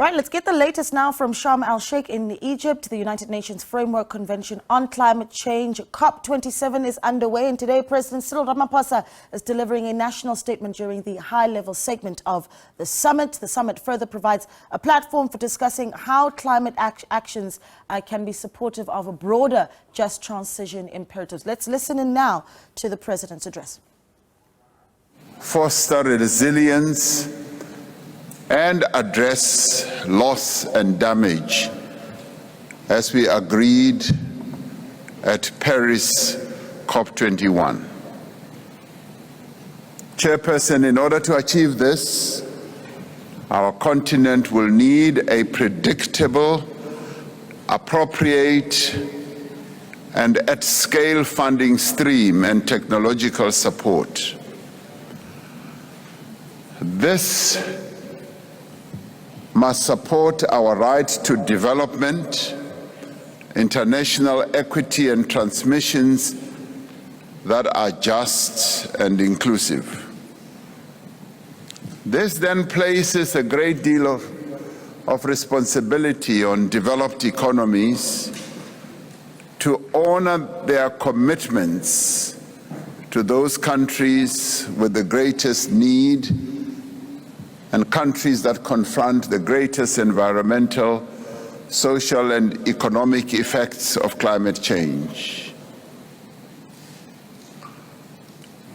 Right, let's get the latest now from Sharm El-Sheikh in Egypt. The United Nations Framework Convention on Climate Change, COP27, is underway, and today President Cyril Ramaphosa is delivering a national statement during the high-level segment of the summit. The summit further provides a platform for discussing how climate actions can be supportive of a broader just transition imperatives. Let's listen in now to the President's address. Foster resilience and address loss and damage, as we agreed at Paris COP21. Chairperson, in order to achieve this, our continent will need a predictable, appropriate, and at-scale funding stream and technological support. This must support our right to development, international equity, and transmissions that are just and inclusive. This then places a great deal of responsibility on developed economies to honor their commitments to those countries with the greatest need and countries that confront the greatest environmental, social, and economic effects of climate change.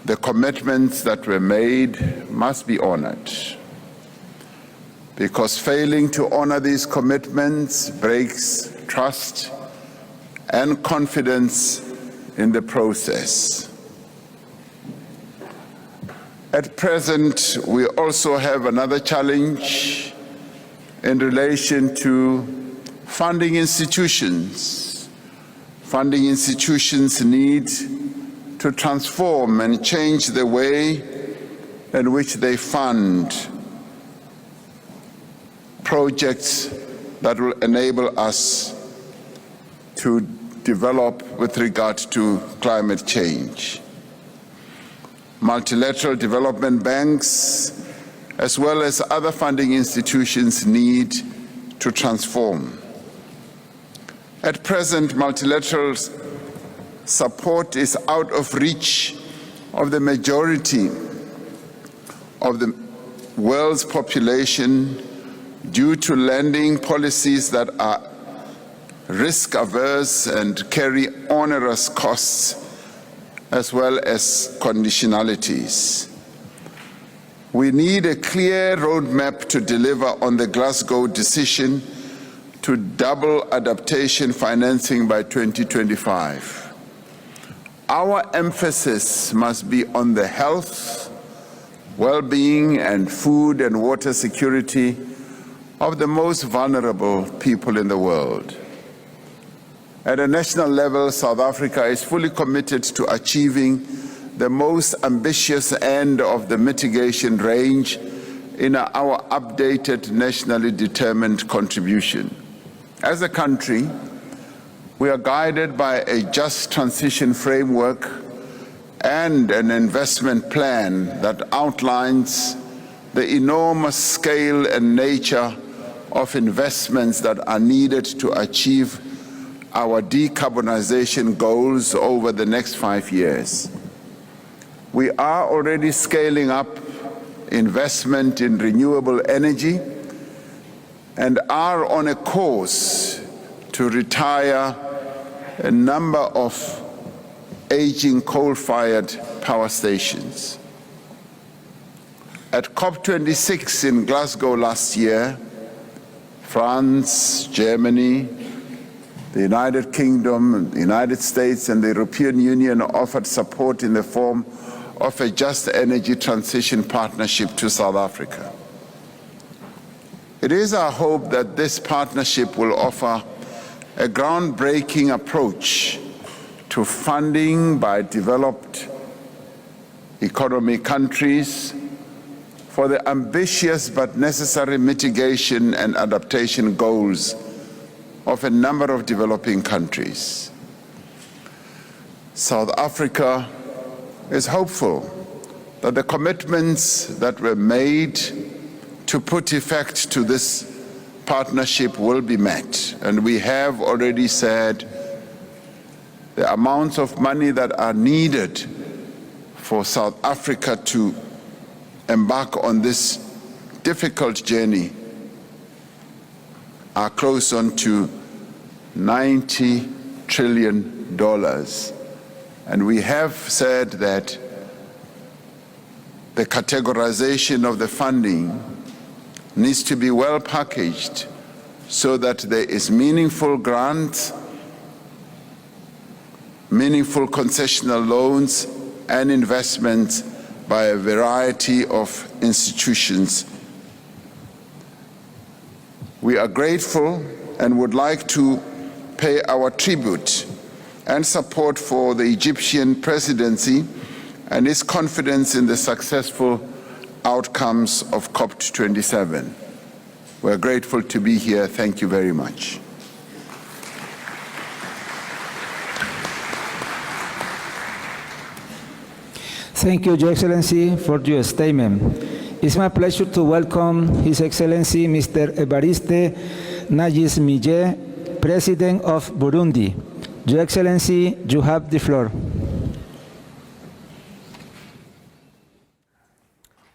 The commitments that were made must be honored, because failing to honor these commitments breaks trust and confidence in the process. At present, we also have another challenge in relation to funding institutions. Funding institutions need to transform and change the way in which they fund projects that will enable us to develop with regard to climate change. Multilateral development banks, as well as other funding institutions, need to transform. At present, multilateral support is out of reach of the majority of the world's population due to lending policies that are risk-averse and carry onerous costs, as well as conditionalities. We need a clear roadmap to deliver on the Glasgow decision to double adaptation financing by 2025. Our emphasis must be on the health, well-being, and food and water security of the most vulnerable people in the world. At a national level, South Africa is fully committed to achieving the most ambitious end of the mitigation range in our updated nationally determined contribution. As a country, we are guided by a just transition framework and an investment plan that outlines the enormous scale and nature of investments that are needed to achieve our decarbonization goals over the next 5 years. We are already scaling up investment in renewable energy and are on a course to retire a number of aging coal-fired power stations. At COP26 in Glasgow last year, France, Germany, the United Kingdom, the United States, and the European Union offered support in the form of a just energy transition partnership to South Africa. It is our hope that this partnership will offer a groundbreaking approach to funding by developed economy countries for the ambitious but necessary mitigation and adaptation goals of a number of developing countries. South Africa is hopeful that the commitments that were made to put effect to this partnership will be met. And we have already said the amounts of money that are needed for South Africa to embark on this difficult journey are close on to $90 trillion. And we have said that the categorization of the funding needs to be well packaged so that there is meaningful grants, meaningful concessional loans, and investments by a variety of institutions. We are grateful and would like to pay our tribute and support for the Egyptian presidency and its confidence in the successful outcomes of COP27. We're grateful to be here. Thank you very much. Thank you, Your Excellency, for your statement. It's my pleasure to welcome His Excellency Mr. Evariste Ndayishimiye, President of Burundi. Your Excellency, you have the floor.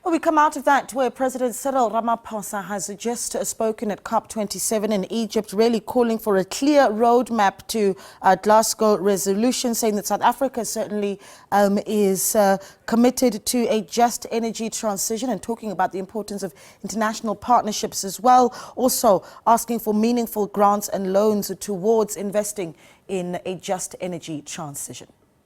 Well, we come out of that where President Cyril Ramaphosa has just spoken at COP27 in Egypt, really calling for a clear roadmap to Glasgow resolution, saying that South Africa certainly is committed to a just energy transition and talking about the importance of international partnerships as well. Also asking for meaningful grants and loans towards investing in a just energy transition.